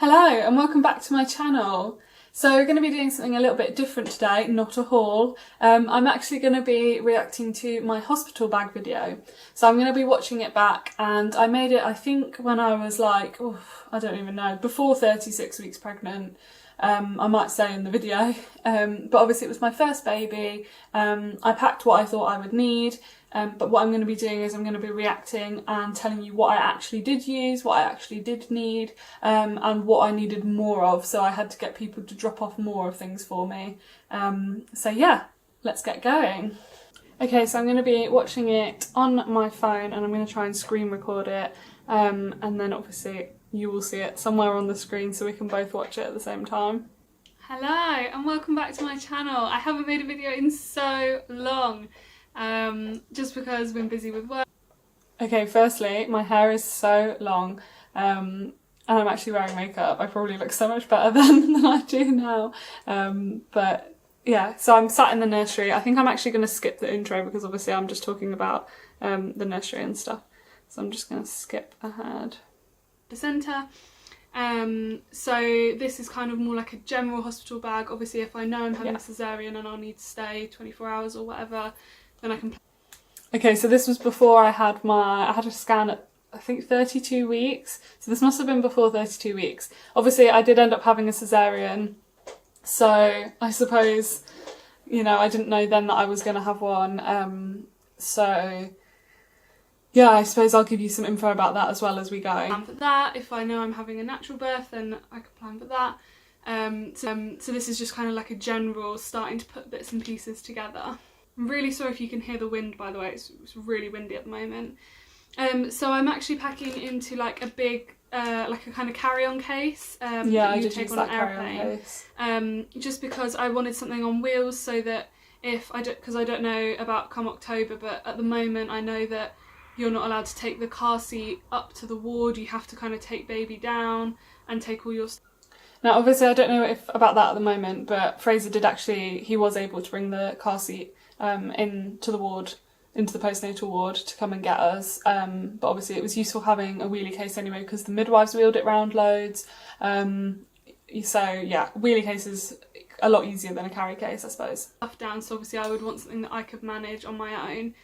Hello and welcome back to my channel. So we're going to be doing something a little bit different today, not a haul. I'm actually going to be reacting to my hospital bag video. So I'm going to be watching it back, and I made it I think when I was like, I don't even know, before 36 weeks pregnant. I might say in the video, but obviously it was my first baby. I packed what I thought I would need, but what I'm going to be doing is I'm going to be reacting and telling you what I actually did use, what I actually did need, and what I needed more of, so I had to get people to drop off more of things for me. So yeah, let's get going. Okay, so I'm going to be watching it on my phone and I'm going to try and screen record it, and then obviously you will see it somewhere on the screen so we can both watch it at the same time. Hello and welcome back to my channel. I haven't made a video in so long, just because I've been busy with work. Okay, firstly, my hair is so long, and I'm actually wearing makeup. I probably look so much better than I do now, but yeah, so I'm sat in the nursery. I think I'm actually going to skip the intro because obviously I'm just talking about the nursery and stuff, so I'm just going to skip ahead. Placenta. So this is kind of more like a general hospital bag. Obviously if I know I'm having a cesarean and I'll need to stay 24 hours or whatever, then I can. Okay, so this was before I had a scan at I think 32 weeks. So this must have been before 32 weeks. Obviously I did end up having a cesarean, so I suppose, you know, I didn't know then that I was going to have one. So yeah, I suppose I'll give you some info about that as well as we go. Plan for that. If I know I'm having a natural birth, then I can plan for that. So this is just kind of like a general starting to put bits and pieces together. I'm really sorry if you can hear the wind, by the way. It's really windy at the moment. So I'm actually packing into like a big, like a kind of carry-on case. Yeah, that I you did take use on that an airplane. carry-on case. Just because I wanted something on wheels so that if I don't, because I don't know about come October, but at the moment I know that you're not allowed to take the car seat up to the ward. You have to kind of take baby down and take all your stuff. Now obviously I don't know about that at the moment, but Fraser did actually, he was able to bring the car seat into the ward, into the postnatal ward to come and get us, but obviously it was useful having a wheelie case anyway because the midwives wheeled it round loads, so yeah, wheelie case is a lot easier than a carry case, I suppose. Stuff down, so obviously I would want something that I could manage on my own.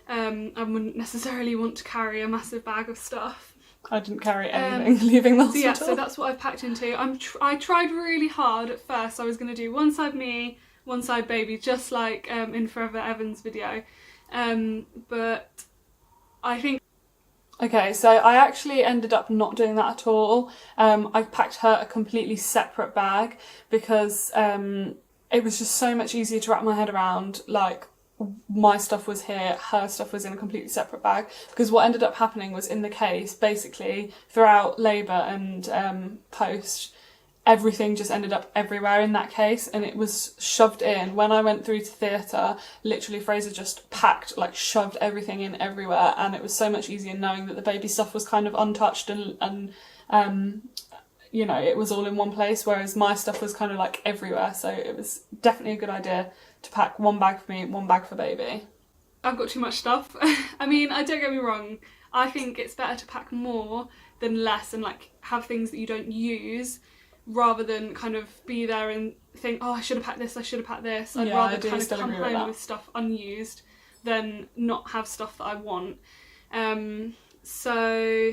I wouldn't necessarily want to carry a massive bag of stuff. I didn't carry anything leaving the hospital. So yeah, so that's what I've packed into. I tried really hard at first. I was going to do one side me, one side baby, just like in Forever Evan's video, but I think... Okay, so I actually ended up not doing that at all. I packed her a completely separate bag because it was just so much easier to wrap my head around. Like, my stuff was here, her stuff was in a completely separate bag, because what ended up happening was in the case, basically throughout labour and post, everything just ended up everywhere in that case and it was shoved in. When I went through to theatre, literally Fraser just packed, like shoved everything in everywhere, and it was so much easier knowing that the baby stuff was kind of untouched and you know, it was all in one place, whereas my stuff was kind of like everywhere, so it was definitely a good idea to pack one bag for me, one bag for baby. I've got too much stuff. I mean, don't get me wrong, I think it's better to pack more than less and like have things that you don't use, rather than kind of be there and think, oh, I should have packed this, I should have packed this. I'd rather kind of come home with stuff unused than not have stuff that I want. So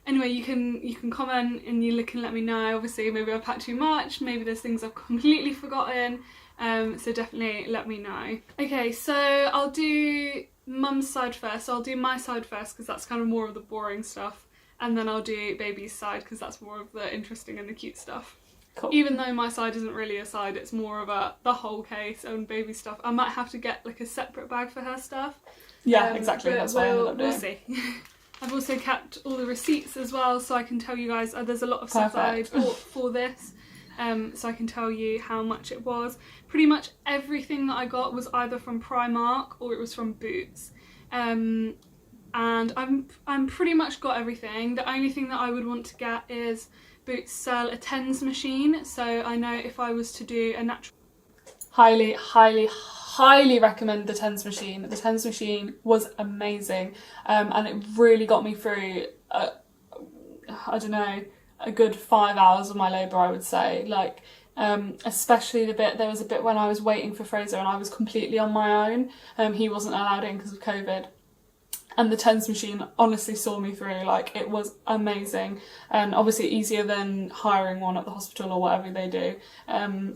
anyway, you can comment and you can let me know. Obviously maybe I've packed too much, maybe there's things I've completely forgotten, so definitely let me know. Okay, so I'll do mum's side first. So I'll do my side first because that's kind of more of the boring stuff, and then I'll do baby's side because that's more of the interesting and the cute stuff. Cool. Even though my side isn't really a side, it's more of the whole case and baby stuff. I might have to get like a separate bag for her stuff. Yeah, exactly, that's what I ended up doing. We'll see. I've also kept all the receipts as well, so I can tell you guys, there's a lot of stuff that I bought for this, so I can tell you how much it was. Pretty much everything that I got was either from Primark or it was from Boots. And I'm pretty much got everything. The only thing that I would want to get is Boots sell a TENS machine, so I know if I was to do a natural... Highly recommend the TENS machine. The TENS machine was amazing, and it really got me through, I don't know, a good 5 hours of my labour, I would say. Like, especially there was a bit when I was waiting for Fraser and I was completely on my own. He wasn't allowed in because of COVID. And the TENS machine honestly saw me through. Like, it was amazing, and obviously easier than hiring one at the hospital or whatever they do.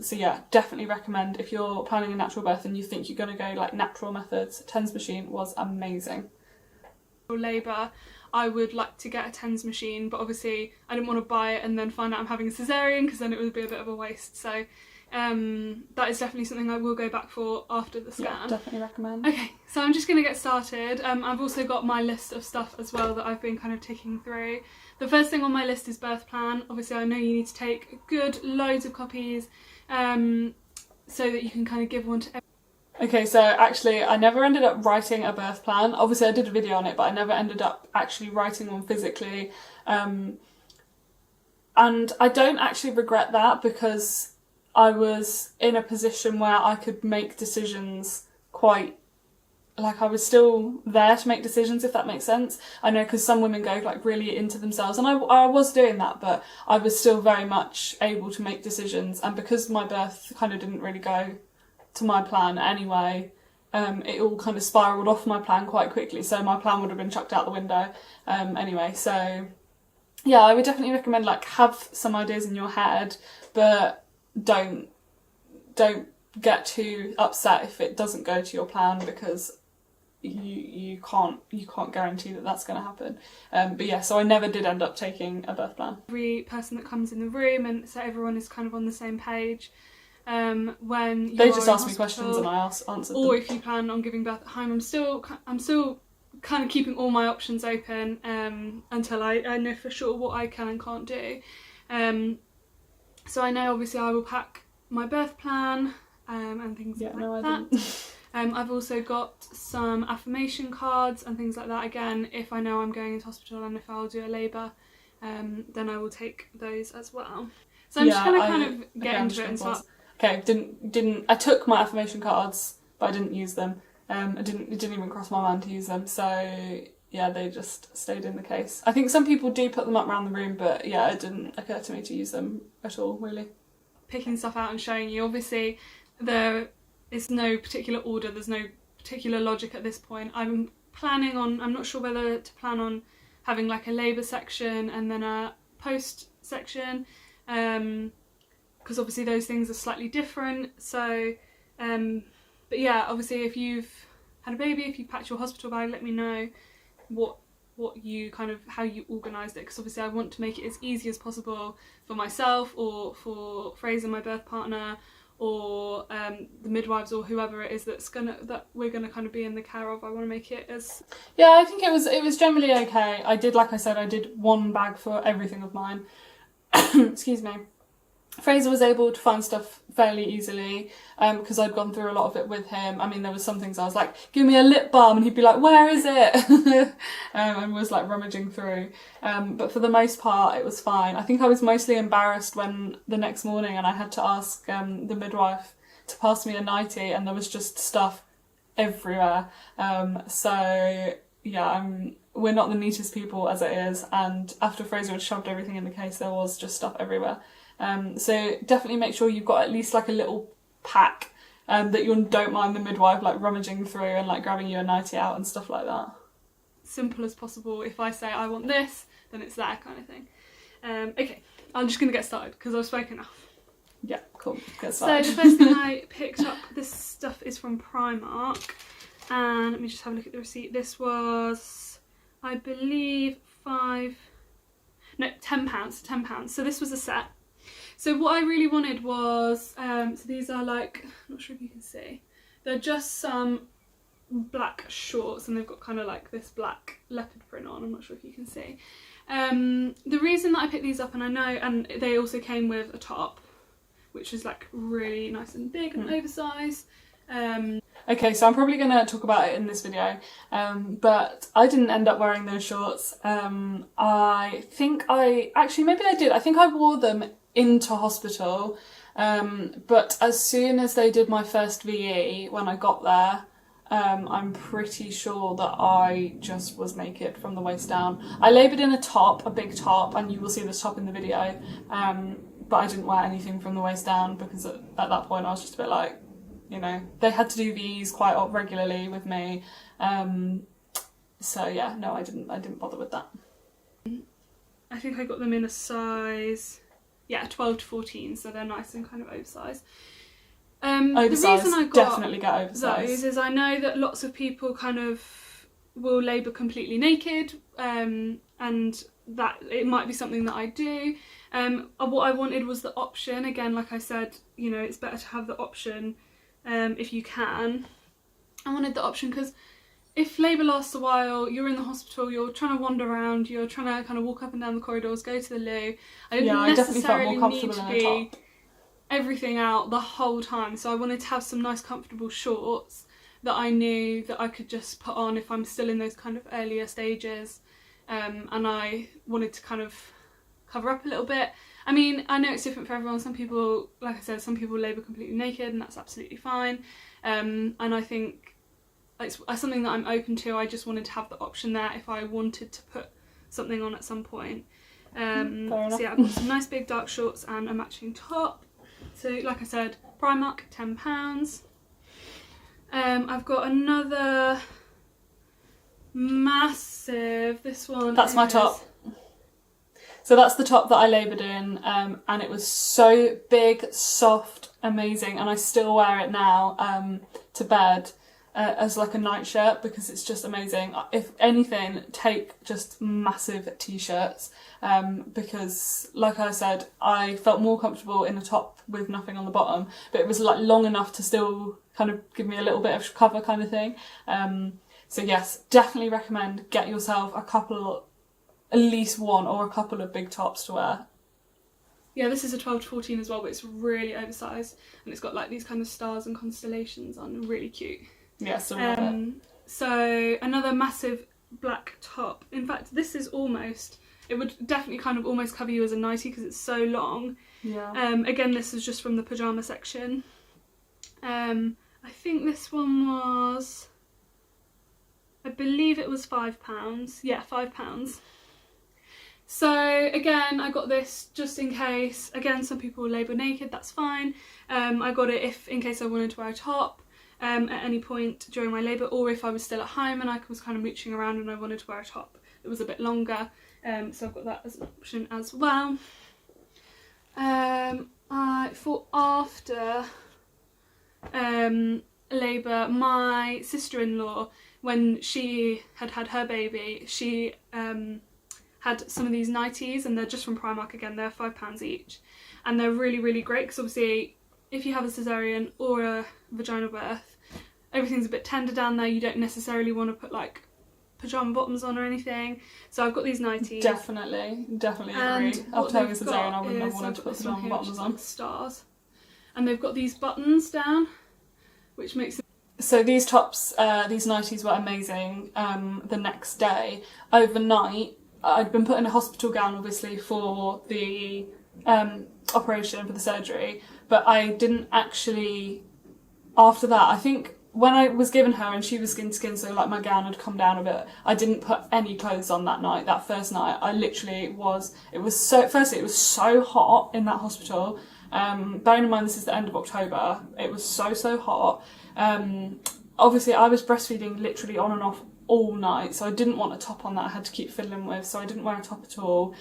So yeah, definitely recommend if you're planning a natural birth and you think you're going to go like natural methods. TENS machine was amazing. For labour, I would like to get a TENS machine, but obviously I didn't want to buy it and then find out I'm having a cesarean, because then it would be a bit of a waste. So that is definitely something I will go back for after the scan. Yeah, definitely recommend. Okay, so I'm just going to get started. I've also got my list of stuff as well that I've been kind of ticking through. The first thing on my list is birth plan. Obviously I know you need to take loads of copies so that you can kind of give one to everyone. Okay, so actually I never ended up writing a birth plan. Obviously I did a video on it, but I never ended up actually writing one physically. And I don't actually regret that, because I was in a position where I could make decisions I was still there to make decisions, if that makes sense. I know, because some women go like really into themselves, and I was doing that, but I was still very much able to make decisions. And because my birth kind of didn't really go to my plan anyway, it all kind of spiralled off my plan quite quickly, so my plan would have been chucked out the window anyway. So yeah, I would definitely recommend like have some ideas in your head, but don't get too upset if it doesn't go to your plan, because you can't guarantee that that's going to happen. But yeah, so I never did end up taking a birth plan. Every person that comes in the room, and so everyone is kind of on the same page. When they just ask me questions and I answer them. Or if you plan on giving birth at home, I'm still kind of keeping all my options open until I know for sure what I can and can't do. So I know obviously I will pack my birth plan and things like that. I've also got some affirmation cards and things like that. Again, if I know I'm going into hospital and if I'll do a labour, then I will take those as well. So I'm just going to kind of get into it and start. Okay, I took my affirmation cards, but I didn't use them. It didn't even cross my mind to use them. So yeah, they just stayed in the case. I think some people do put them up around the room, but yeah, it didn't occur to me to use them at all, really. Picking stuff out and showing you, obviously there is no particular order, there's no particular logic at this point. I'm not sure whether to plan on having like a labour section and then a post section, because obviously those things are slightly different. So but yeah, obviously if you've had a baby, if you've packed your hospital bag, let me know what you kind of, how you organised it, because obviously I want to make it as easy as possible for myself or for Fraser, my birth partner, or the midwives or whoever it is that we're gonna kind of be in the care of. I want to make it as... Yeah, I think it was generally okay. I did one bag for everything of mine. Excuse me. Fraser was able to find stuff fairly easily because I'd gone through a lot of it with him. I mean, there was some things I was like, give me a lip balm, and he'd be like, where is it? And was like rummaging through. But for the most part, it was fine. I think I was mostly embarrassed when the next morning and I had to ask the midwife to pass me a nightie, and there was just stuff everywhere. So yeah, we're not the neatest people as it is, and after Fraser had shoved everything in the case, there was just stuff everywhere. So definitely make sure you've got at least like a little pack that you don't mind the midwife like rummaging through and like grabbing you a nightie out and stuff like that. Simple as possible. If I say I want this, then it's that kind of thing. Okay, I'm just going to get started because I've spoken enough. Yeah, cool. Get started. So the first thing I picked up, this stuff is from Primark, and let me just have a look at the receipt. This was, I believe, £10. £10. So this was a set. So what I really wanted was, so these are like, I'm not sure if you can see, they're just some black shorts and they've got kind of like this black leopard print on. I'm not sure if you can see. The reason that I picked these up, and I know, and they also came with a top, which is like really nice and big and oversized. Okay, so I'm probably going to talk about it in this video, but I didn't end up wearing those shorts. Maybe I did. I think I wore them into hospital, but as soon as they did my first VE, when I got there, I'm pretty sure that I just was naked from the waist down. I laboured in a top, a big top, and you will see this top in the video, but I didn't wear anything from the waist down because at that point I was just a bit like, you know, they had to do these quite regularly with me. So yeah, no, I didn't bother with that. I think I got them in a size, 12 to 14, so they're nice and kind of oversized. Oversized, the reason I got definitely get oversized. those is I know that lots of people kind of will labour completely naked, and that it might be something that I do. What I wanted was the option. Again, like I said, you know, it's better to have the option if you can. I wanted the option because if labour lasts a while, you're in the hospital, you're trying to wander around, you're trying to kind of walk up and down the corridors, go to the loo. I didn't necessarily need to be everything out the whole time, so I wanted to have some nice comfortable shorts that I knew that I could just put on if I'm still in those kind of earlier stages, and I wanted to kind of cover up a little bit. I mean, I know it's different for everyone. Some people, like I said, some people labour completely naked and that's absolutely fine, and I think it's something that I'm open to. I just wanted to have the option there if I wanted to put something on at some point. So yeah, I've got some nice big dark shorts and a matching top. So like I said, Primark, £10. I've got another massive, this one. That's my top. So that's the top that I laboured in, and it was so big, soft, amazing, and I still wear it now to bed as like a night shirt because it's just amazing. If anything, take just massive t-shirts because, like I said, I felt more comfortable in a top with nothing on the bottom, but it was like long enough to still kind of give me a little bit of cover kind of thing. So yes, definitely recommend get yourself a couple, at least one or a couple of big tops to wear. Yeah, this is a 12 to 14 as well, but it's really oversized and it's got like these kind of stars and constellations on, really cute. Yeah, so love it. So another massive black top. In fact, this is almost, it would definitely kind of almost cover you as a nightie because it's so long. Yeah. Again, this is just from the pyjama section. I think this one was, I believe it was £5. Yeah, £5. So again, I got this just in case. Again, some people will labour naked, that's fine. I got it in case I wanted to wear a top at any point during my labour, or if I was still at home and I was kind of mooching around and I wanted to wear a top that was a bit longer. So I've got that as an option as well. For after labour, my sister-in-law, when she had her baby, she had some of these nighties, and they're just from Primark again. They're £5 each, and they're really, really great because obviously if you have a cesarean or a vaginal birth, everything's a bit tender down there. You don't necessarily want to put like pyjama bottoms on or anything. So I've got these nighties. Definitely agree. After having a cesarean, I wouldn't have wanted to put pyjama bottoms on. Stars, and they've got these buttons down, which makes it. So these tops, these nighties were amazing. The next day, overnight, I'd been put in a hospital gown, obviously, for the operation, for the surgery, but I didn't actually, after that, I think when I was given her and she was skin to skin, so like my gown had come down a bit, I didn't put any clothes on that night, that first night. I literally was, firstly it was so hot in that hospital. Bearing in mind this is the end of October, it was so hot. Obviously I was breastfeeding literally on and off all night, so I didn't want a top on that I had to keep fiddling with, so I didn't wear a top at all.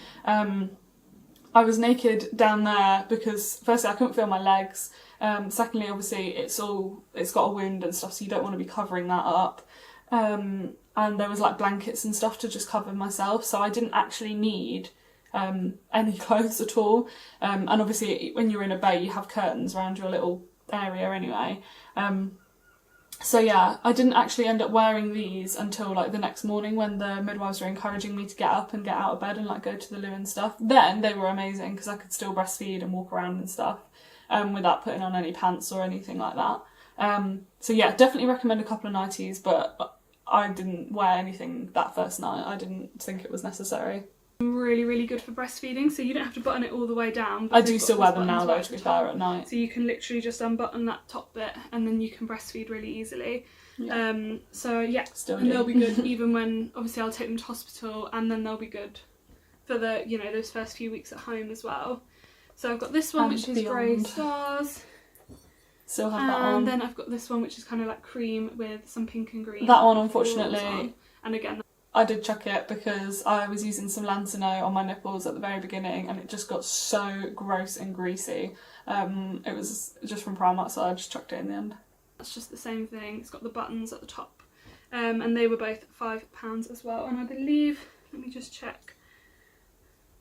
I was naked down there because firstly I couldn't feel my legs, secondly obviously it's got a wound and stuff, so you don't want to be covering that up, and there was like blankets and stuff to just cover myself, so I didn't actually need any clothes at all, and obviously when you're in a bay you have curtains around your little area anyway. So yeah, I didn't actually end up wearing these until like the next morning when the midwives were encouraging me to get up and get out of bed and like go to the loo and stuff. Then they were amazing because I could still breastfeed and walk around and stuff without putting on any pants or anything like that. So yeah, definitely recommend a couple of nighties, but I didn't wear anything that first night. I didn't think it was necessary. Really, really good for breastfeeding, so you don't have to button it all the way down. I do still wear them now though, to be fair, at night. So you can literally just unbutton that top bit and then you can breastfeed really easily. Yeah. So yeah, Still and do. they'll be good even when obviously I'll take them to hospital, and then they'll be good for the, you know, those first few weeks at home as well. So I've got this one, And which is grey beyond. stars. Still have that on. And then I've got this one, which is kind of like cream with some pink and green. That one, florals unfortunately, on. And again, I did chuck it because I was using some Lancino on my nipples at the very beginning and it just got so gross and greasy. It was just from Primark, so I just chucked it in the end. that's just the same thing. It's got the buttons at the top. And they were both £5 as well. And I believe, let me just check,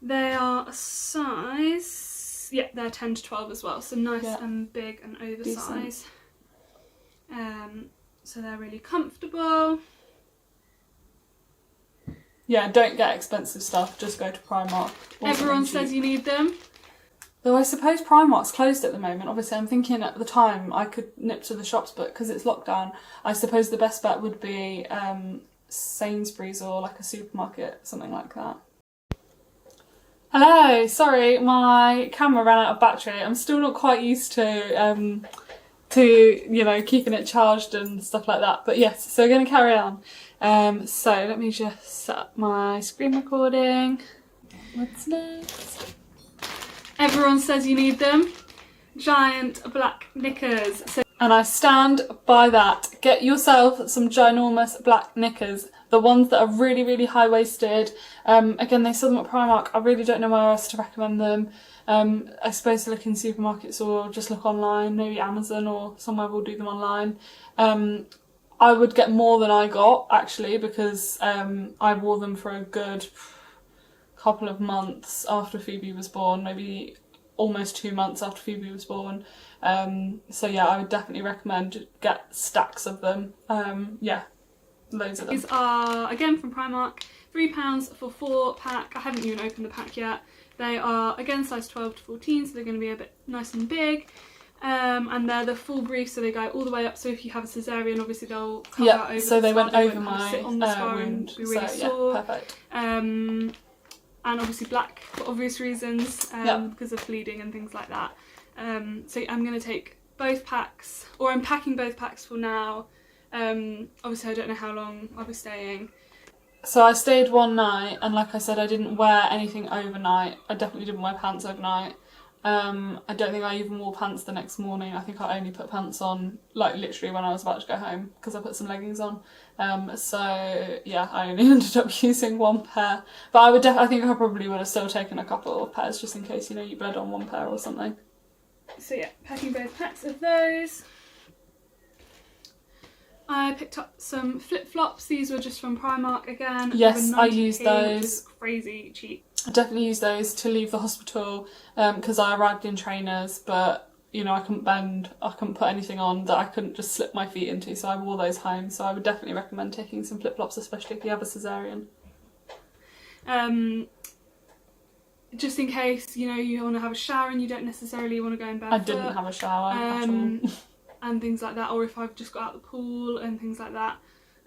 they are a size, yeah, they're 10 to 12 as well. So nice and big and oversized. So they're really comfortable. Yeah, don't get expensive stuff, just go to Primark. Everyone says you need them. Though I suppose Primark's closed at the moment. Obviously, I'm thinking at the time I could nip to the shops, but because it's lockdown, I suppose the best bet would be Sainsbury's or like a supermarket, something like that. Hello, sorry, my camera ran out of battery. I'm still not quite used to you know, keeping it charged and stuff like that. But yes, so we're going to carry on. So let me just set up my screen recording. What's next? Everyone says you need them. Giant black knickers. And I stand by that. Get yourself some ginormous black knickers. The ones that are really, really high-waisted. Again, they sell them at Primark. I really don't know where else to recommend them. I suppose to look in supermarkets or just look online. Maybe Amazon or somewhere will do them online. I would get more than I got, actually, because I wore them for a good couple of months after Phoebe was born. Maybe almost 2 months after Phoebe was born. So yeah, I would definitely recommend get stacks of them. Yeah, loads of them. These are again from Primark, £3 for 4-pack. I haven't even opened the pack yet. They are again size 12 to 14, so they're going to be a bit nice and big. And they're the full brief, so they go all the way up. So if you have a cesarean, obviously they'll cover over. So they went over my sit on the scar wound. and be really so sore. yeah, perfect. And obviously black for obvious reasons, because of bleeding and things like that. So I'm going to take both packs, or I'm packing both packs for now. Obviously I don't know how long I'll be staying. So I stayed one night, and like I said, I didn't wear anything overnight. I definitely didn't wear pants overnight. I don't think I even wore pants the next morning. I think I only put pants on like literally when I was about to go home because I put some leggings on. So yeah, I only ended up using one pair. But I think I probably would have still taken a couple of pairs just in case, you know, you bled on one pair or something. So yeah, packing both packs of those. I picked up some flip-flops. These were just from Primark again. Yes, I used 90p, those. Which is crazy cheap. I definitely used those to leave the hospital because I arrived in trainers, but you know, I couldn't bend, I couldn't put anything on that I couldn't just slip my feet into, so I wore those home. So I would definitely recommend taking some flip-flops, especially if you have a cesarean. Just in case, you know, you want to have a shower and you don't necessarily want to go in barefoot. I didn't have a shower at all. And things like that, or if I've just got out the pool and things like that.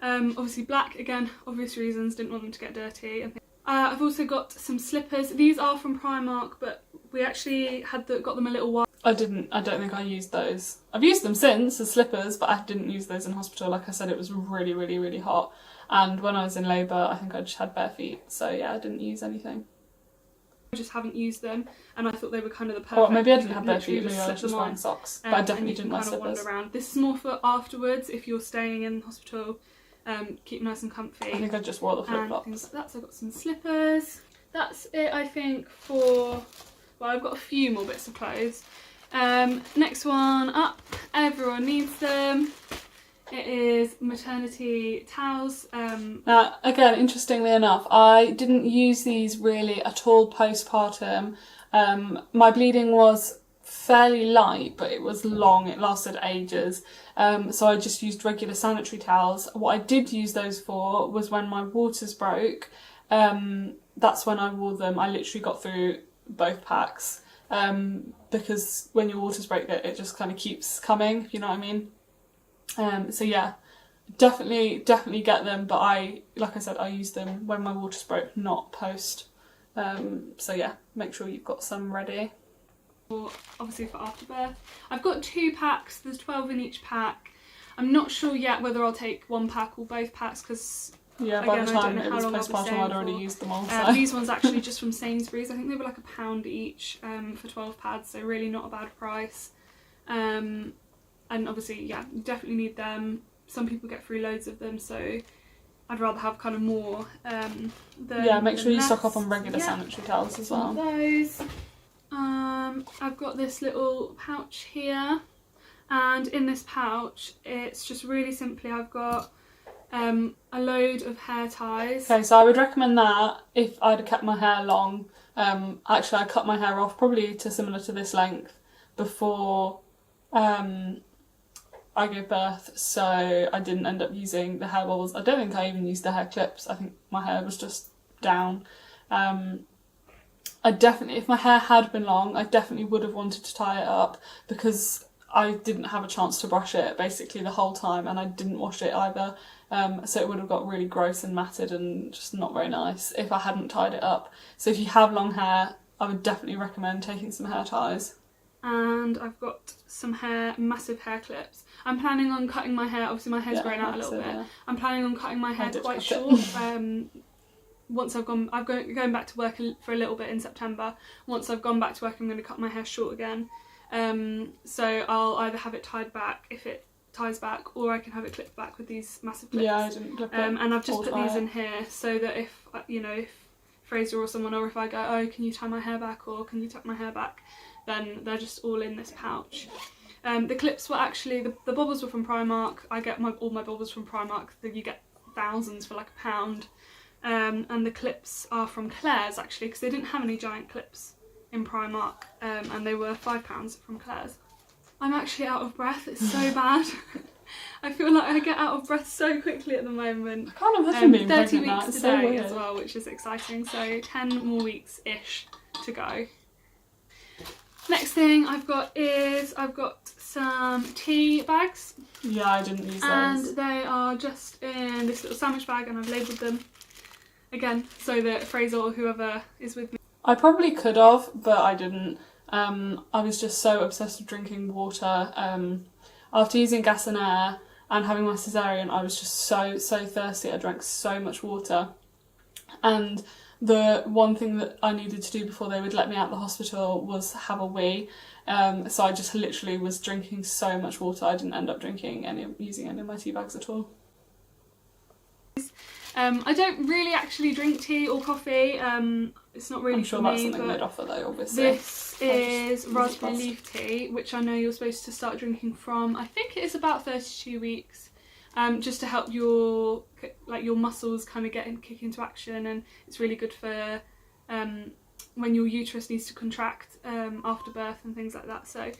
Obviously black, again, obvious reasons, didn't want them to get dirty. And I've also got some slippers. These are from Primark, but we actually got them a little while. I don't think I used those. I've used them since as slippers, but I didn't use those in hospital. Like I said, it was really, really, really hot. And when I was in labour, I think I just had bare feet. So yeah, I didn't use anything. I just haven't used them, and I thought they were kind of the perfect. Or maybe I didn't have bare feet, literally maybe I was just wearing socks. But I definitely didn't wear slippers. Wander around. This is more for afterwards, if you're staying in hospital, keep nice and comfy. I think I just wore the flip-flops. And things like that, so I've got some slippers. That's it, I think, for... Well, I've got a few more bits of clothes. Next one up, everyone needs them. It is maternity towels. Now, again, interestingly enough, I didn't use these really at all postpartum. My bleeding was fairly light, but it was long, it lasted ages. So I just used regular sanitary towels. What I did use those for was when my waters broke. That's when I wore them. I literally got through both packs. Because when your waters break, it just kind of keeps coming, if you know what I mean. So yeah, definitely get them, but like I said, I used them when my waters broke, not post. So yeah, make sure you've got some ready. Obviously for afterbirth. I've got 2 packs, there's 12 in each pack. I'm not sure yet whether I'll take one pack or both packs because yeah, by again, the I don't time know it how was long I'll be postpartum, staying I'd already for. used them all. So. These ones actually just from Sainsbury's. I think they were like £1 each for 12 pads, so really not a bad price. And obviously, yeah, you definitely need them. Some people get free loads of them, so I'd rather have kind of more make sure you less. stock up on regular sanitary towels as well. Those. I've got this little pouch here, and in this pouch it's just really simply I've got a load of hair ties. Okay, so I would recommend that if I'd kept my hair long. Actually, I cut my hair off probably to similar to this length before I gave birth, so I didn't end up using the hair balls. I don't think I even used the hair clips. I think my hair was just down. I definitely, if my hair had been long, I definitely would have wanted to tie it up because I didn't have a chance to brush it basically the whole time, and I didn't wash it either. So it would have got really gross and matted and just not very nice if I hadn't tied it up. So if you have long hair, I would definitely recommend taking some hair ties. And I've got some massive hair clips. I'm planning on cutting my hair, obviously my hair's grown out a little bit. Yeah. I'm planning on cutting my hair quite short. Once I'm going back to work for a little bit in September. Once I've gone back to work, I'm going to cut my hair short again. So I'll either have it tied back if it ties back, or I can have it clipped back with these massive clips. Yeah, I didn't clip it. And I've just put these in here so that if Fraser or someone, or if I go, oh, can you tie my hair back, or can you tuck my hair back, then they're just all in this pouch. The clips were actually, the bobbles were from Primark. I get all my bobbles from Primark. You get thousands for like £1. And the clips are from Claire's actually, because they didn't have any giant clips in Primark, and they were £5 from Claire's. I'm actually out of breath, it's so bad. I feel like I get out of breath so quickly at the moment. I can't imagine being 30 pregnant now, weeks it's so today weird. as well, which is exciting, so 10 more weeks-ish to go. Next thing I've got some tea bags. Yeah, I didn't use those. And they are just in this little sandwich bag, and I've labelled them again so that Fraser or whoever is with me. I probably could have, but I didn't. I was just so obsessed with drinking water. After using gas and air and having my cesarean, I was just so thirsty. I drank so much water. And the one thing that I needed to do before they would let me out of the hospital was have a wee. So I just literally was drinking so much water. I didn't end up using any of my tea bags at all. I don't really actually drink tea or coffee. It's not really I'm sure for that's me, something but they'd offer though, obviously. this is raspberry leaf tea, which I know you're supposed to start drinking from, I think it is about 32 weeks, just to help your muscles kind of kick into action, and it's really good for when your uterus needs to contract after birth and things like that. So.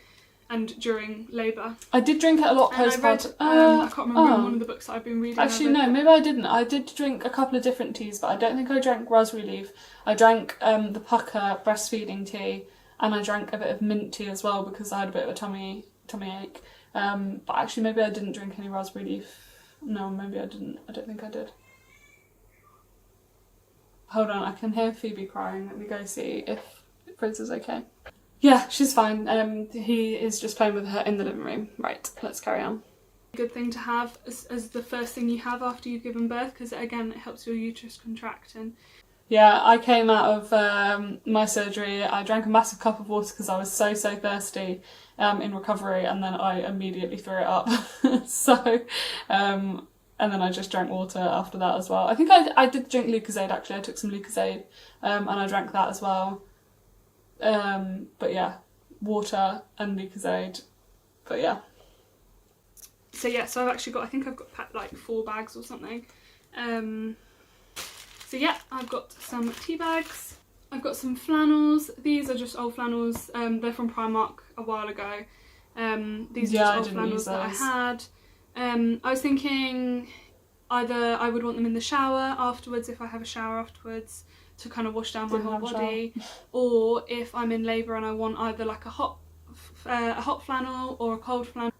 And during labour. I did drink it a lot postpartum. I can't remember in one of the books that I've been reading. Actually, no, maybe I didn't. I did drink a couple of different teas, but I don't think I drank raspberry leaf. I drank the pucker breastfeeding tea, and I drank a bit of mint tea as well because I had a bit of a tummy ache. But actually, maybe I didn't drink any raspberry leaf. No, maybe I didn't. I don't think I did. Hold on, I can hear Phoebe crying. Let me go see if Fraser's okay. Yeah, she's fine. He is just playing with her in the living room. Right, let's carry on. Good thing to have as the first thing you have after you've given birth, because again it helps your uterus contract. And yeah, I came out of my surgery. I drank a massive cup of water because I was so thirsty in recovery, and then I immediately threw it up. And then I just drank water after that as well. I think I did drink Lucozade actually. I took some Lucozade and I drank that as well. But yeah, water and Lucozade. But yeah. So yeah, so I think I've got packed like 4 bags or something. So yeah, I've got some tea bags. I've got some flannels. These are just old flannels. They're from Primark a while ago. These are just old flannels that I had. I was thinking either I would want them in the shower afterwards, if I have a shower afterwards, to kind of wash down my whole body, or if I'm in labour and I want either like a hot flannel or a cold flannel.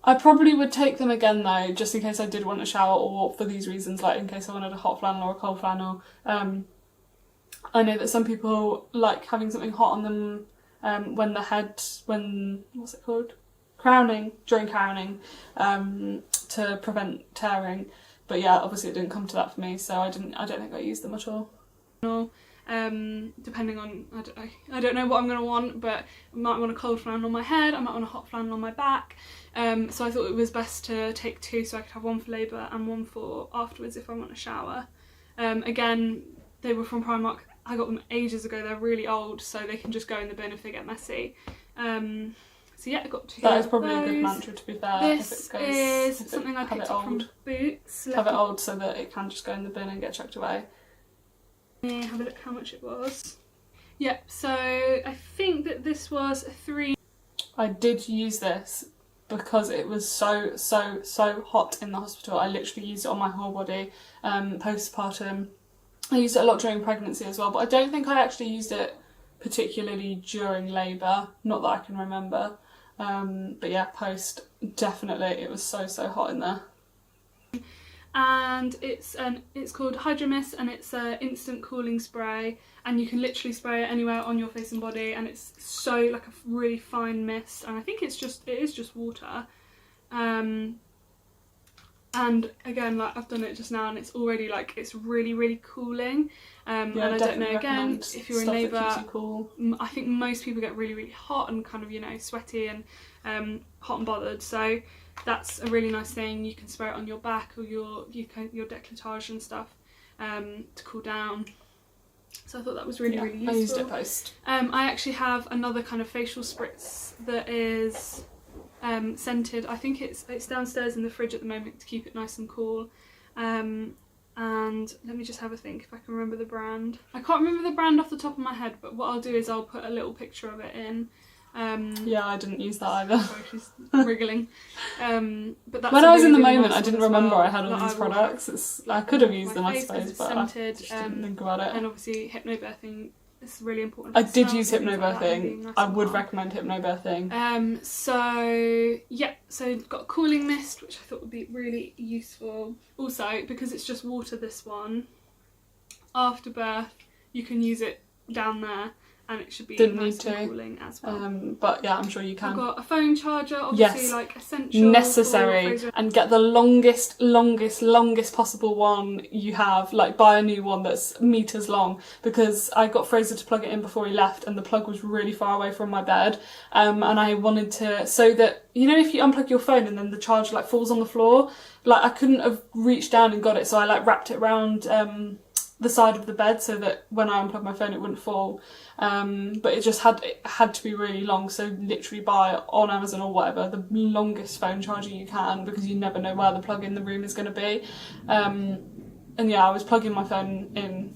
I probably would take them again though, just in case I did want a shower, or for these reasons, like in case I wanted a hot flannel or a cold flannel. I know that some people like having something hot on them what's it called? during crowning, to prevent tearing. But yeah, obviously it didn't come to that for me, so I don't think I used them at all. Depending on, I don't know what I'm going to want, but I might want a cold flannel on my head, I might want a hot flannel on my back, so I thought it was best to take two so I could have one for labour and one for afterwards if I want a shower. Again, they were from Primark. I got them ages ago, they're really old, so they can just go in the bin if they get messy. So yeah, I got two. That is probably a good mantra, to be fair. This is something I picked up from Boots. Have it old so that it can just go in the bin and get chucked away. Have a look how much it was. Yep, so I think that this was $3. I did use this because it was so hot in the hospital. I literally used it on my whole body, postpartum. I used it a lot during pregnancy as well, but I don't think I actually used it particularly during labour, not that I can remember. But yeah, post, definitely, it was so hot in there. And it's called Hydro-Mist, and it's an instant cooling spray, and you can literally spray it anywhere on your face and body, and it's so like a really fine mist, and I think it is just water. And again, like I've done it just now, and it's already like it's really cooling. And I don't know, again, if you're in labour, cool. I think most people get really hot and kind of, you know, sweaty and hot and bothered. So that's a really nice thing. You can spray it on your back or your décolletage and stuff to cool down. So I thought that was really useful. I used it post. I actually have another kind of facial spritz that is scented. I think it's downstairs in the fridge at the moment to keep it nice and cool. And let me just have a think if I can remember the brand. I can't remember the brand off the top of my head, but what I'll do is I'll put a little picture of it in. Yeah, I didn't use that either. Sorry, she's wriggling. But that's when I was in the really moment, nice I didn't remember I had all these products. I could have used them, I suppose, but scented, I just didn't think about it. And obviously hypnobirthing is really important. I did use hypnobirthing. I would recommend hypnobirthing. So yeah, so got a cooling mist, which I thought would be really useful. Also, because it's just water, this one, after birth, you can use it down there, and it should be nice and cooling as well. But yeah, I'm sure you can. I've got a phone charger, obviously, like essential. Necessary. And get the longest possible one you have. Like buy a new one that's meters long, because I got Fraser to plug it in before he left, and the plug was really far away from my bed. And I wanted to, so that, you know, if you unplug your phone and then the charger like falls on the floor, like I couldn't have reached down and got it, so I like wrapped it around the side of the bed so that when I unplugged my phone it wouldn't fall. But it had to be really long, so literally buy on Amazon or whatever the longest phone charger you can, because you never know where the plug in the room is going to be. And yeah, I was plugging my phone in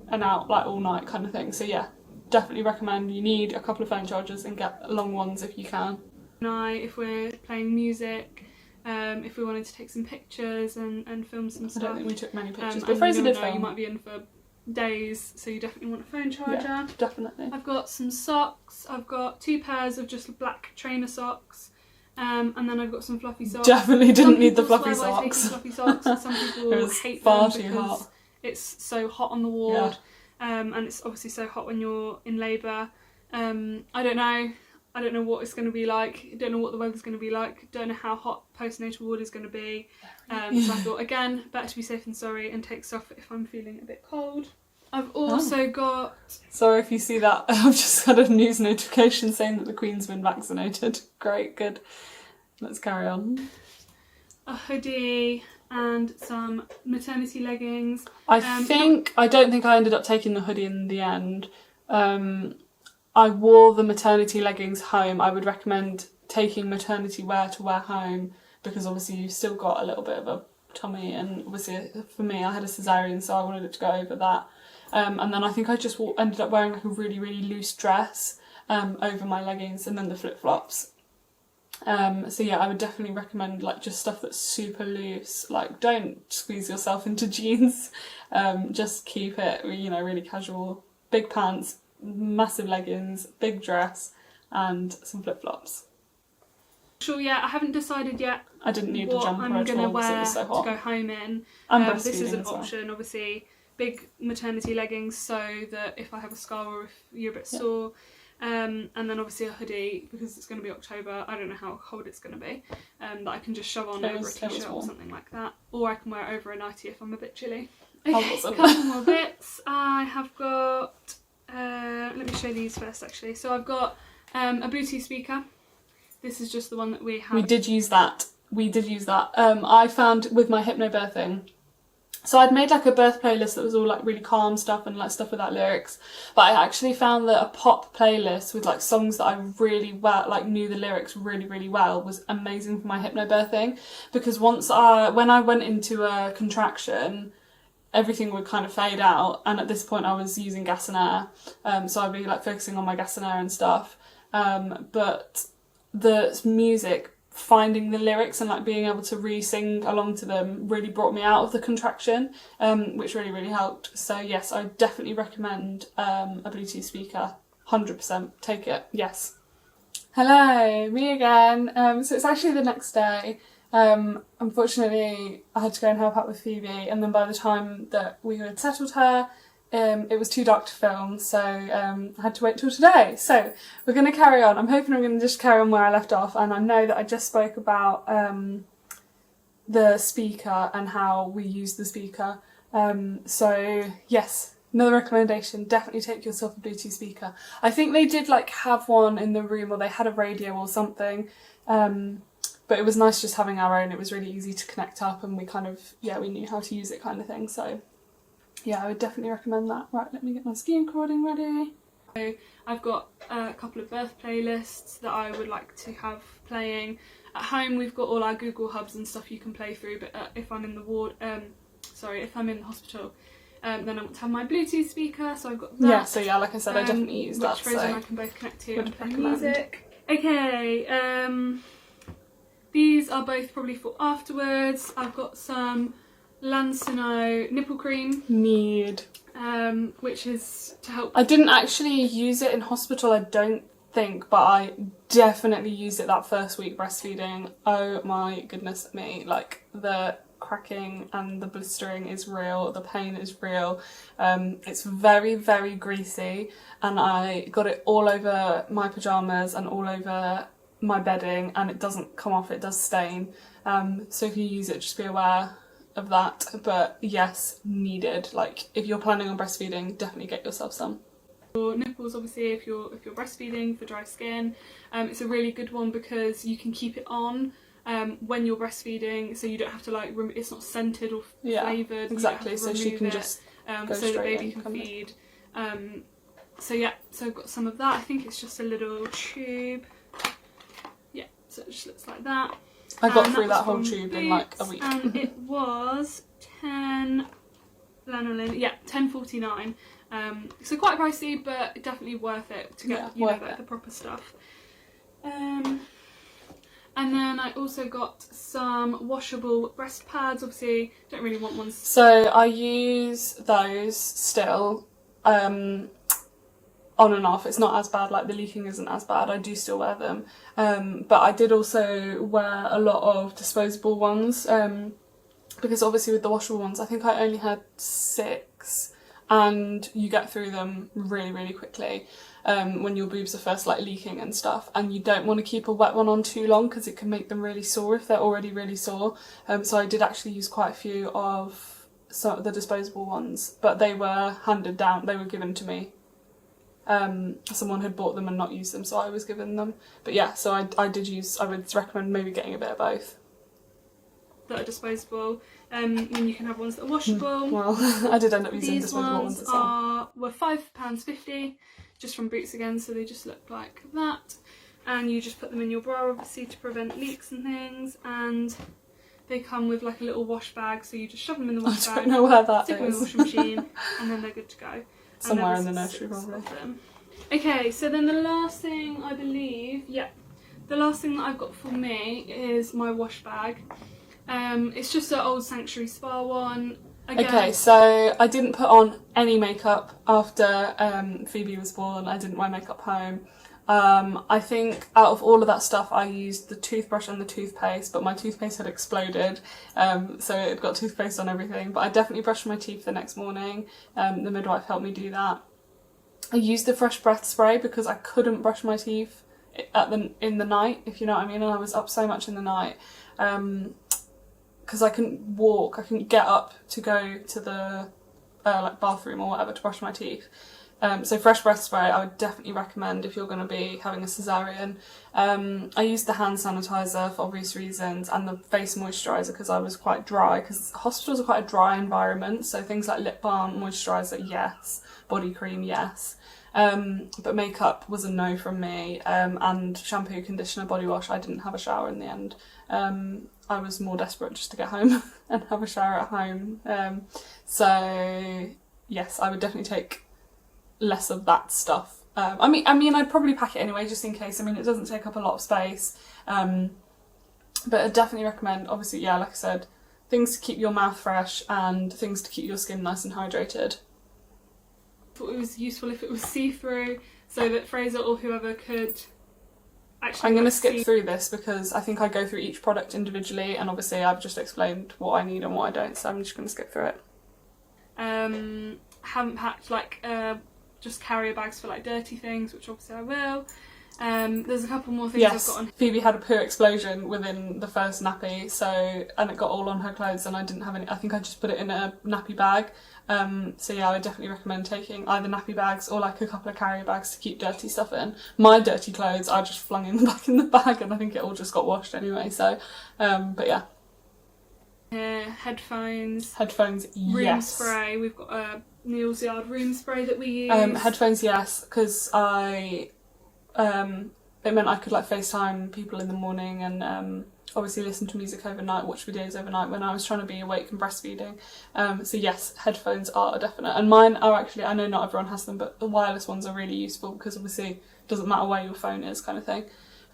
and out like all night kind of thing. So yeah, definitely recommend. You need a couple of phone chargers and get long ones if you can. If we're playing music, if we wanted to take some pictures and film some stuff. I don't think we took many pictures, but Fraser did film. You might be in for days, so you definitely want a phone charger. Yeah, definitely. I've got some socks. I've got 2 pairs of just black trainer socks, and then I've got some fluffy socks. Definitely didn't need the fluffy socks. Fluffy socks, and some people hate them because it's so hot on the ward, and it's obviously so hot when you're in labour. I don't know what it's going to be like. I don't know what the weather's going to be like. Don't know how hot postnatal ward is going to be. So I thought, again, better to be safe than sorry and take stuff if I'm feeling a bit cold. I've also got... Sorry if you see that. I've just had a news notification saying that the Queen's been vaccinated. Great, good. Let's carry on. A hoodie and some maternity leggings. I don't think I ended up taking the hoodie in the end. I wore the maternity leggings home. I would recommend taking maternity wear to wear home, because obviously you've still got a little bit of a tummy, and obviously for me I had a cesarean, so I wanted it to go over that. And then I think I just ended up wearing like a really loose dress over my leggings, and then the flip-flops. So yeah, I would definitely recommend like just stuff that's super loose. Like don't squeeze yourself into jeans. Just keep it, you know, really casual. Big pants, massive leggings, big dress, and some flip-flops. Sure, yeah, I haven't decided yet. I didn't need a jumper I'm going to wear so hot. to go home in. This is an option, obviously. Big maternity leggings, so that if I have a scar or if you're a bit sore, And then obviously a hoodie, because it's going to be October. I don't know how cold it's going to be, that I can just shove on over a t-shirt or something like that. Or I can wear it over a nightie if I'm a bit chilly. Okay, a couple more bits. I have got, let me show these first actually. So I've got a Bluetooth speaker. This is just the one that we have. We did use that. I found with my hypnobirthing, so I'd made like a birth playlist that was all like really calm stuff and like stuff without lyrics, but I actually found that a pop playlist with like songs that I really knew the lyrics really well was amazing for my hypnobirthing, because when I went into a contraction, everything would kind of fade out, and at this point I was using gas and air, so I'd be like focusing on my gas and air and stuff, but the music, finding the lyrics and like being able to re-sing along to them really brought me out of the contraction, which really helped. So yes, I definitely recommend a Bluetooth speaker. 100% take it. Yes. Hello, me again. So it's actually the next day. Unfortunately I had to go and help out with Phoebe, and then by the time that we had settled her, it was too dark to film, so I had to wait till today. So we're going to carry on. I'm hoping I'm going to just carry on where I left off, and I know that I just spoke about the speaker and how we use the speaker. So yes, another recommendation, definitely take yourself a Bluetooth speaker. I think they did like have one in the room, or they had a radio or something, but it was nice just having our own. It was really easy to connect up, and we knew how to use it kind of thing. So yeah, I would definitely recommend that. Right, let me get my screen recording ready. So I've got a couple of birth playlists that I would like to have playing. At home we've got all our Google hubs and stuff you can play through, but if I'm in the ward, if I'm in the hospital, then I want to have my Bluetooth speaker, so I've got that. Yeah, so yeah, like I said, I definitely use that. Which Rose and I can both connect to and play music. Okay, these are both probably for afterwards. I've got some Lansino nipple cream. Which is to help. I didn't actually use it in hospital, I don't think, but I definitely used it that first week breastfeeding. Oh my goodness me, like the cracking and the blistering is real, the pain is real. It's very greasy, and I got it all over my pyjamas and all over my bedding, and it doesn't come off, it does stain. So if you use it, just be aware of that. But yes, needed. Like if you're planning on breastfeeding, definitely get yourself some. For nipples, obviously, if you're breastfeeding for dry skin, it's a really good one because you can keep it on when you're breastfeeding, so you don't have to like it's not scented or flavoured. Exactly, so she can just go so the baby in, can feed. So yeah, so I've got some of that. I think it's just a little tube. Yeah, so it just looks like that. I got through that whole tube in like a week. And it was $10.49. So quite pricey, but definitely worth it to get the proper stuff. And then I also got some washable breast pads. Obviously, don't really want ones. So I use those still. On and off. It's not as bad, like the leaking isn't as bad. I do still wear them, but I did also wear a lot of disposable ones, because obviously with the washable ones I think I only had 6, and you get through them really quickly when your boobs are first like leaking and stuff, and you don't want to keep a wet one on too long because it can make them really sore if they're already really sore. So I did actually use quite a few of some of the disposable ones, but they were handed down, they were given to me. Someone had bought them and not used them, so I was given them. But yeah, so I would recommend maybe getting a bit of both. That are disposable, and you can have ones that are washable. Well, I did end up using disposable ones as well. Were £5.50, just from Boots again, so they just look like that. And you just put them in your bra, obviously, to prevent leaks and things. And they come with like a little wash bag, so you just shove them in the wash bag. I don't know where that stick them in the washing machine, and then they're good to go. Somewhere in the nursery, probably. Okay, so then the last thing I believe, the last thing that I've got for me is my wash bag. It's just an old Sanctuary Spa one. Again, okay, so I didn't put on any makeup after Phoebe was born. I didn't wear makeup home. I think out of all of that stuff I used the toothbrush and the toothpaste, but my toothpaste had exploded, so it got toothpaste on everything. But I definitely brushed my teeth the next morning. The midwife helped me do that. I used the fresh breath spray because I couldn't brush my teeth in the night, if you know what I mean, and I was up so much in the night because I couldn't walk, I couldn't get up to go to the like bathroom or whatever to brush my teeth. So fresh breath spray I would definitely recommend if you're going to be having a cesarean. I used the hand sanitizer for obvious reasons, and the face moisturiser because I was quite dry, because hospitals are quite a dry environment, so things like lip balm, moisturiser, yes, body cream, yes. But makeup was a no from me, and shampoo, conditioner, body wash, I didn't have a shower in the end. I was more desperate just to get home and have a shower at home. So yes, I would definitely take less of that stuff. I mean I'd probably pack it anyway just in case. I mean, it doesn't take up a lot of space, but I'd definitely recommend, obviously, yeah, like I said, things to keep your mouth fresh and things to keep your skin nice and hydrated. I thought it was useful if it was see-through, so that Fraser or whoever could actually... I'm going to skip through this because I think I go through each product individually, and obviously I've just explained what I need and what I don't, so I'm just going to skip through it. Haven't packed like just carrier bags for like dirty things, which obviously I will. There's a couple more things I've got on. Phoebe had a poo explosion within the first nappy, and it got all on her clothes, and I didn't have any. I think I just put it in a nappy bag. So yeah, I would definitely recommend taking either nappy bags or like a couple of carrier bags to keep dirty stuff in. My dirty clothes I just flung back in the bag, and I think it all just got washed anyway. So, but yeah. Headphones, room yes. Spray. We've got a Neal's Yard room spray that we use. Headphones, yes, because it meant I could like FaceTime people in the morning and obviously listen to music overnight, watch videos overnight when I was trying to be awake and breastfeeding. So yes, headphones are a definite, and mine are actually, I know not everyone has them, but the wireless ones are really useful because obviously it doesn't matter where your phone is, kind of thing.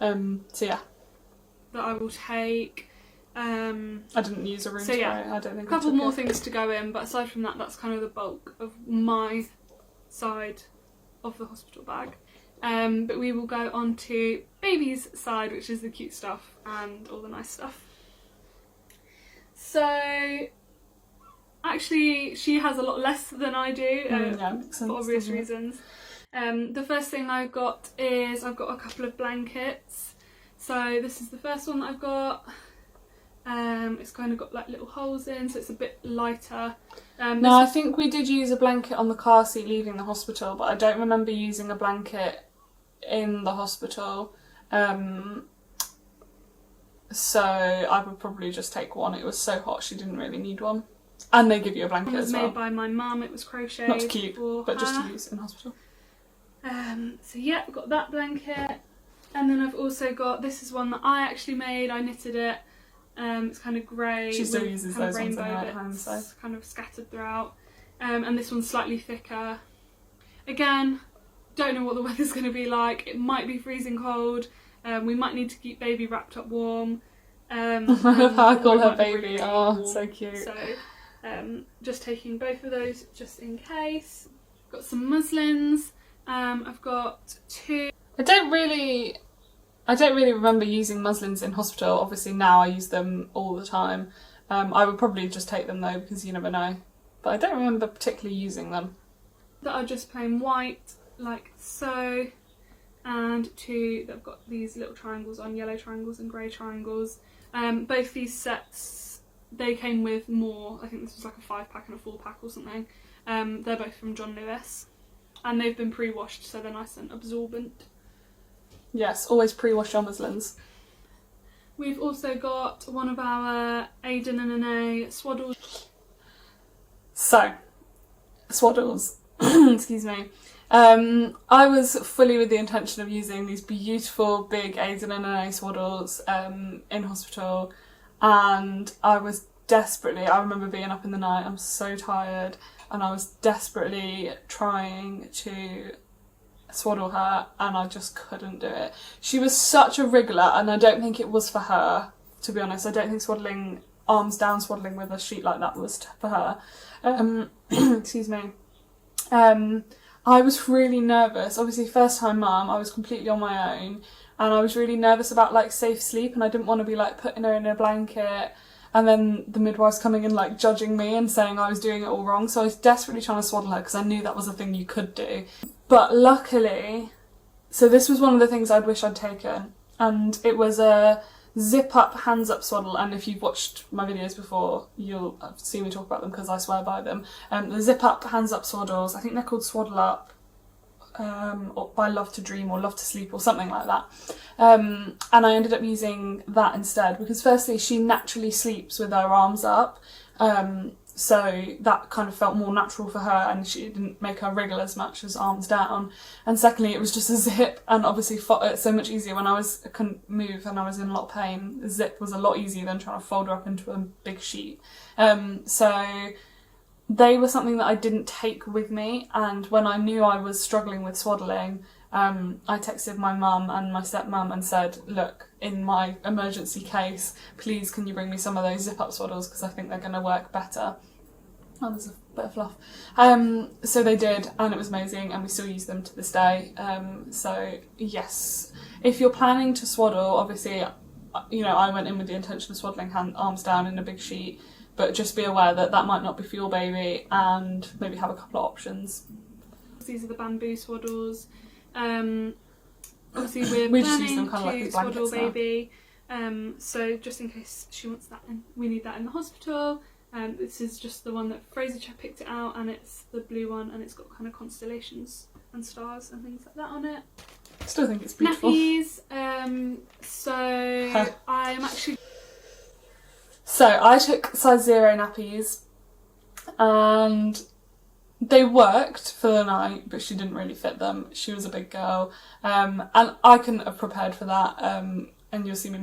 So yeah. That I will take. I didn't use a room spray. Yeah, I don't think. A couple more things to go in, but aside from that, that's kind of the bulk of my side of the hospital bag. But we will go on to baby's side, which is the cute stuff and all the nice stuff. So actually, she has a lot less than I do, yeah, makes sense, for obvious reasons. The first thing I've got is I've got a couple of blankets. So this is the first one that I've got. It's kind of got like little holes in, so it's a bit lighter. No, I think we did use a blanket on the car seat leaving the hospital, but I don't remember using a blanket in the hospital. So I would probably just take one. It was so hot, she didn't really need one. And they give you a blanket as well. It was made by my mum. It was crocheted. Not cute, but just to use in hospital. So yeah, I've got that blanket, and then I've also got, this is one that I actually made. I knitted it. It's kind of grey. She still uses those ones rainbow at home, so kind of scattered throughout. And this one's slightly thicker. Again, don't know what the weather's going to be like. It might be freezing cold. We might need to keep baby wrapped up warm. I call her baby. Oh, so cute. So, just taking both of those just in case. Got some muslins. I've got two. I don't really remember using muslins in hospital. Obviously now I use them all the time. I would probably just take them though, because you never know. But I don't remember particularly using them. That are just plain white, like so. And two that have got these little triangles on, yellow triangles and grey triangles. Both these sets, they came with more. I think this was like a 5-pack and a 4-pack or something. They're both from John Lewis. And they've been pre-washed, so they're nice and absorbent. Yes, always pre-wash your muslins. We've also got one of our Aiden and Ane swaddles. So, swaddles. Excuse me. I was fully with the intention of using these beautiful big Aiden and Ane swaddles in hospital, and I was desperately, I remember being up in the night, I'm so tired, and I was desperately trying to swaddle her, and I just couldn't do it. She was such a wriggler, and I don't think it was for her, to be honest. I don't think swaddling, arms down swaddling with a sheet like that was for her. Excuse me. I was really nervous. Obviously, first time mum, I was completely on my own, and I was really nervous about like safe sleep, and I didn't want to be like putting her in a blanket and then the midwife's coming and like judging me and saying I was doing it all wrong. So I was desperately trying to swaddle her because I knew that was a thing you could do. But luckily, so this was one of the things I'd wish I'd taken, and it was a zip up, hands up swaddle. And if you've watched my videos before, you'll have seen me talk about them because I swear by them. The zip up, hands up swaddles, I think they're called Swaddle Up, or by Love to Dream or Love to Sleep or something like that. And I ended up using that instead because firstly she naturally sleeps with her arms up, so that kind of felt more natural for her and she didn't make her wriggle as much as arms down. And secondly, it was just a zip, and obviously it's so much easier when I couldn't move and I was in a lot of pain. A zip was a lot easier than trying to fold her up into a big sheet. So they were something that I didn't take with me, and when I knew I was struggling with swaddling, I texted my mum and my stepmum and said, look, in my emergency case, please can you bring me some of those zip up swaddles because I think they're going to work better. Oh, there's a bit of fluff. So they did, and it was amazing, and we still use them to this day. So yes, if you're planning to swaddle, obviously, you know, I went in with the intention of swaddling arms down in a big sheet, but just be aware that that might not be for your baby, and maybe have a couple of options. These are the bamboo swaddles. Obviously we we're just use planning them kind of like to as swaddle blankets now. baby, so just in case she wants that, and we need that in the hospital. This is just the one that Fraser picked it out, and it's the blue one, and it's got kind of constellations and stars and things like that on it. I still think it's beautiful. Nappies, so I'm actually... So I took size 0 nappies, and they worked for the night, but she didn't really fit them. She was a big girl, and I couldn't have prepared for that, and you'll see me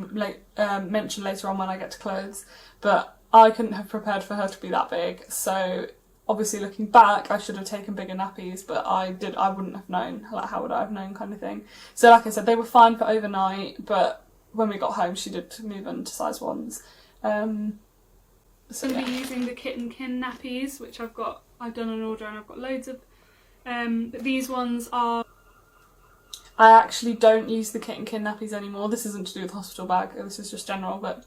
mention later on when I get to clothes, but I couldn't have prepared for her to be that big. So obviously looking back, I should have taken bigger nappies, but I wouldn't have known. Like, how would I have known, kind of thing. So like I said, they were fine for overnight, but when we got home she did move into size 1s. So I'm going to be using the Kit and Kin nappies, which I've done an order and I've got loads of. But these ones are... I actually don't use the Kit and Kin nappies anymore. This isn't to do with the hospital bag, this is just general, but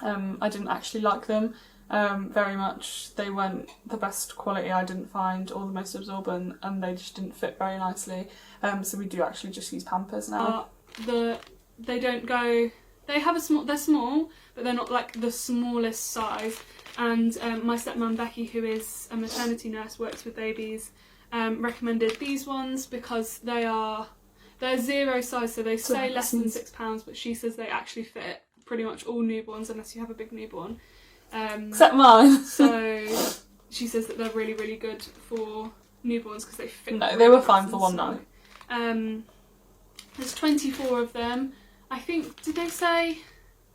I didn't actually like them very much. They weren't the best quality, I didn't find, or the most absorbent, and they just didn't fit very nicely. So we do actually just use Pampers now. They don't go... they're small, but they're not like the smallest size. And my stepmom Becky, who is a maternity nurse, works with babies, recommended these ones because they're 0 size, so they say less than £6, but she says they actually fit pretty much all newborns unless you have a big newborn. Except mine. So she says that they're really, really good for newborns because they fit. No, they were fine for one night. There's 24 of them. I think, did they say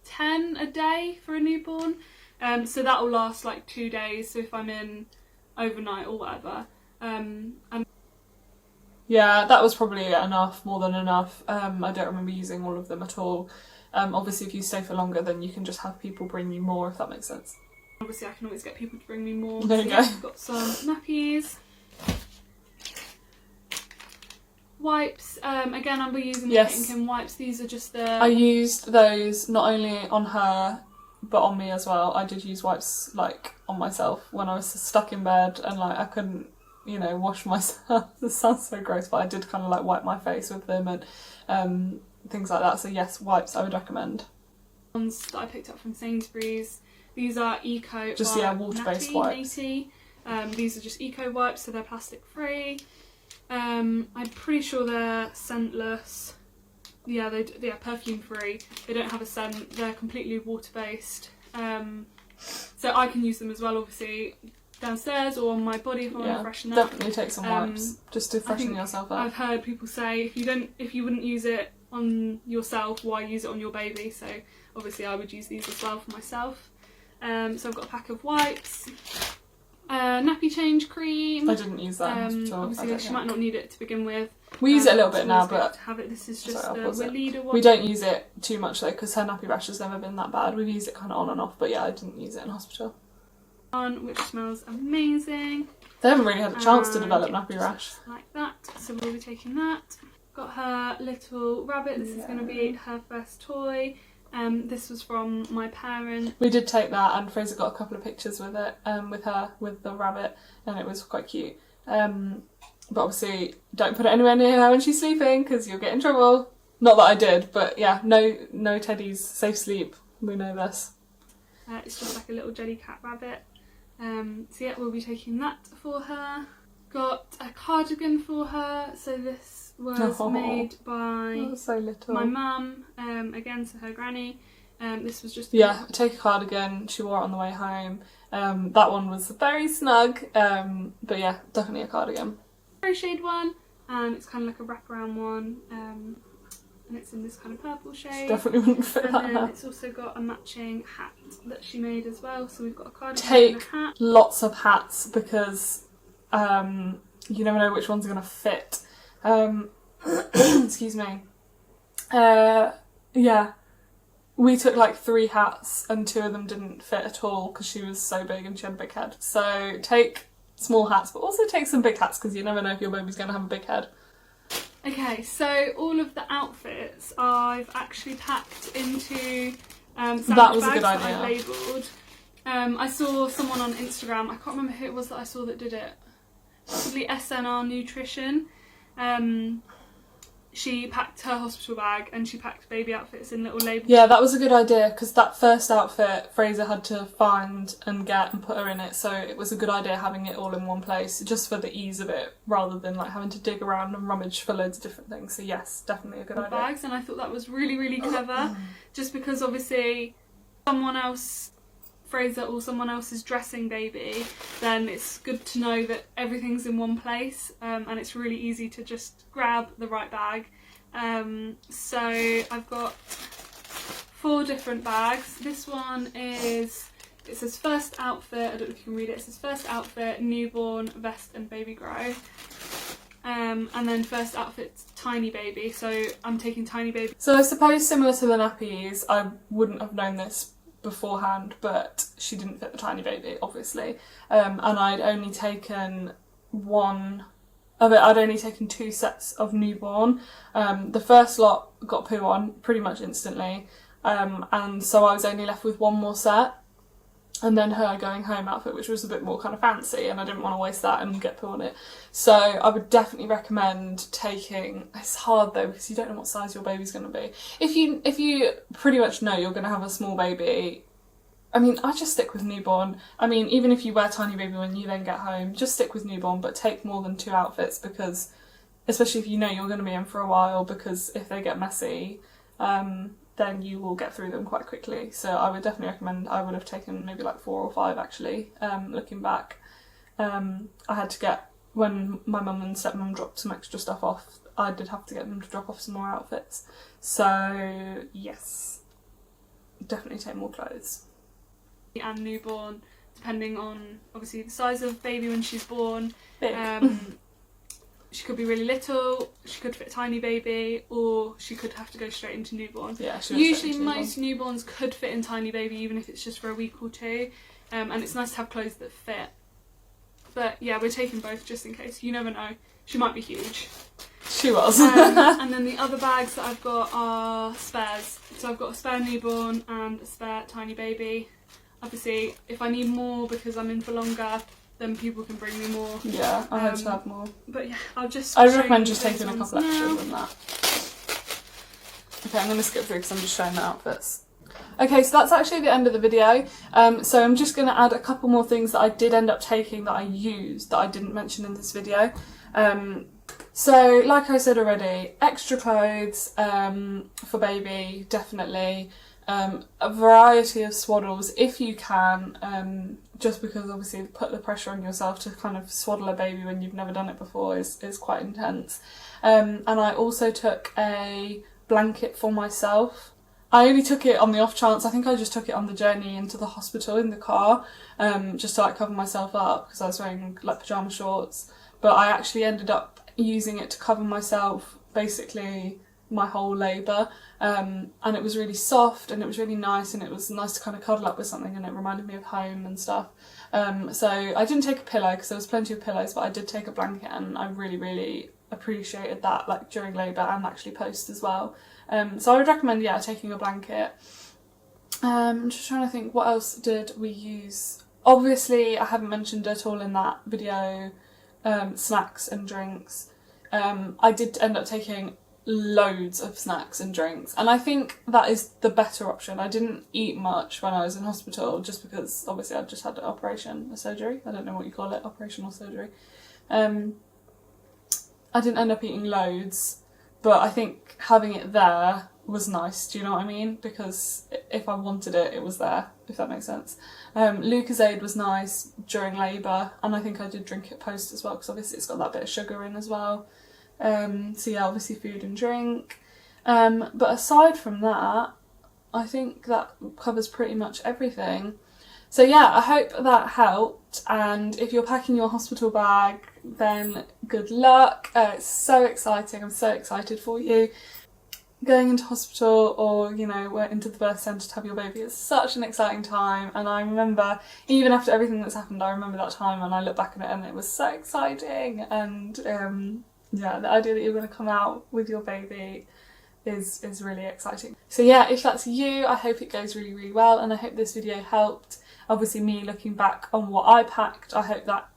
10 a day for a newborn? So that will last like 2 days, so if I'm in overnight or whatever. Yeah, that was probably enough, more than enough. I don't remember using all of them at all. Obviously if you stay for longer then you can just have people bring you more, if that makes sense. Obviously I can always get people to bring me more. There you go. I've got some nappies. Wipes, again I'll be using the Kit and Kin wipes. These are just the... I used those not only on her but on me as well. I did use wipes like on myself when I was stuck in bed and like I couldn't, you know, wash myself. This sounds so gross, but I did kind of like wipe my face with them and things like that. So yes, wipes I would recommend. Ones that I picked up from Sainsbury's. These are Eco just water-based wipes. These are just Eco wipes, so they're plastic free. I'm pretty sure they're scentless. Yeah, they're perfume free. They don't have a scent. They're completely water based. So I can use them as well, obviously downstairs or on my body if I want to freshen up. Definitely take some wipes just to freshen yourself up. I've heard people say if you wouldn't use it on yourself, why use it on your baby? So obviously I would use these as well for myself. So I've got a pack of wipes. Nappy change cream. I didn't use that. Obviously she might not need it to begin with. We use it a little bit now, but to have it. This is just the leader one. We don't use it too much though because her nappy rash has never been that bad. We've used it kind of on and off, but yeah, I didn't use it in hospital. Which smells amazing. They haven't really had a chance to develop nappy rash. Like that, so we'll be taking that. Got her little rabbit. This is going to be her first toy. This was from my parents. We did take that, and Fraser got a couple of pictures with it, with her, with the rabbit, and it was quite cute. But obviously, don't put it anywhere near her when she's sleeping, because you'll get in trouble. Not that I did, but yeah, no teddies, safe sleep, we know this. It's just like a little jelly cat rabbit. So yeah, we'll be taking that for her. Got a cardigan for her, so this was made by so little. my mum, again, so her granny. This was just... Yeah, take a cardigan, she wore it on the way home. That one was very snug, but yeah, definitely a cardigan. Crocheted one, and it's kind of like a wraparound one, and it's in this kind of purple shade. She definitely wouldn't fit and that then hat. it's also got a matching hat that she made as well, so we've got a cardigan Take and a hat. lots of hats, because you never know which one's going to fit. Excuse me. Yeah, we took like 3 hats and 2 of them didn't fit at all because she was so big and she had a big head. So take small hats, but also take some big hats, because you never know if your baby's going to have a big head. Okay, so all of the outfits I've actually packed into sandwich That was a bags good that idea. I've labelled. I saw someone on Instagram, I can't remember who it was that I saw that did it, possibly SNR Nutrition. She packed her hospital bag and she packed baby outfits in little labels. Yeah, that was a good idea, because that first outfit Fraser had to find and get and put her in it, so it was a good idea having it all in one place, just for the ease of it, rather than like having to dig around and rummage for loads of different things. So yes, definitely a good idea. Bags, and I thought that was really, really clever, just because obviously someone else, Fraser or someone else, is dressing baby, then it's good to know that everything's in one place, and it's really easy to just grab the right bag. So I've got 4 different bags. This one is, it says first outfit, I don't know if you can read it, it says first outfit, newborn, vest and baby grow. And then first outfit, tiny baby, so I'm taking tiny baby. So I suppose similar to the nappies, I wouldn't have known this beforehand, but she didn't fit the tiny baby, obviously. And I'd only taken 2 sets of newborn. The first lot got poo on pretty much instantly, and so I was only left with 1 more set, and then her going home outfit, which was a bit more kind of fancy, and I didn't want to waste that and get poo on it. So I would definitely recommend taking, it's hard though because you don't know what size your baby's going to be. If you pretty much know you're going to have a small baby, I mean, I just stick with newborn. I mean, even if you wear tiny baby when you then get home, just stick with newborn, but take more than 2 outfits, because especially if you know you're going to be in for a while, because if they get messy, then you will get through them quite quickly. So I would definitely recommend, I would have taken maybe like 4 or 5 actually, looking back. I had to get, when my mum and stepmum dropped some extra stuff off, I did have to get them to drop off some more outfits. So yes, definitely take more clothes. And newborn, depending on obviously the size of baby when she's born. Big. She could be really little, she could fit a tiny baby, or she could have to go straight into newborn. Yeah, usually most newborns could fit in tiny baby, even if it's just for a week or 2, and it's nice to have clothes that fit. But yeah, we're taking both just in case. You never know, she might be huge. She was. And then the other bags that I've got are spares. So I've got a spare newborn and a spare tiny baby. Obviously, if I need more because I'm in for longer, then people can bring me more. Yeah, I hope to have more. But yeah, I'll just. I recommend just taking a couple now. extras than that. Okay, I'm going to skip through because I'm just showing the outfits. Okay, so that's actually the end of the video. So I'm just going to add a couple more things that I did end up taking that I used that I didn't mention in this video. So like I said already, extra clothes for baby, definitely. A variety of swaddles if you can, just because obviously put the pressure on yourself to kind of swaddle a baby when you've never done it before is quite intense. And I also took a blanket for myself. I only took it on the off chance, I think I just took it on the journey into the hospital in the car, just to like cover myself up because I was wearing like pyjama shorts, but I actually ended up using it to cover myself basically my whole labour, and it was really soft and it was really nice, and it was nice to kind of cuddle up with something, and it reminded me of home and stuff. So I didn't take a pillow because there was plenty of pillows, but I did take a blanket, and I really appreciated that, like during labour and actually post as well. So I would recommend, yeah, taking a blanket. I'm just trying to think, what else did we use? Obviously, I haven't mentioned at all in that video, snacks and drinks. I did end up taking loads of snacks and drinks, and I think that is the better option. I didn't eat much when I was in hospital, just because obviously I just had an operation, a surgery, I don't know what you call it, operation or surgery. I didn't end up eating loads, but I think having it there was nice, do you know what I mean? Because if I wanted it, it was there, if that makes sense. Lucozade was nice during labour, and I think I did drink it post as well, because obviously it's got that bit of sugar in as well. So yeah, obviously food and drink. But aside from that, I think that covers pretty much everything. So yeah, I hope that helped, and if you're packing your hospital bag, then good luck. It's so exciting, I'm so excited for you. Going into hospital, or you know, into the birth centre to have your baby is such an exciting time, and I remember, even after everything that's happened, I remember that time and I look back at it and it was so exciting. And yeah, the idea that you're going to come out with your baby is really exciting. So yeah, if that's you, I hope it goes really, really well, and I hope this video helped. Obviously me looking back on what I packed, I hope that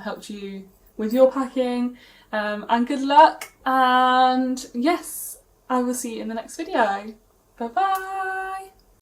helped you with your packing, and good luck, and yes, I will see you in the next video. Bye bye!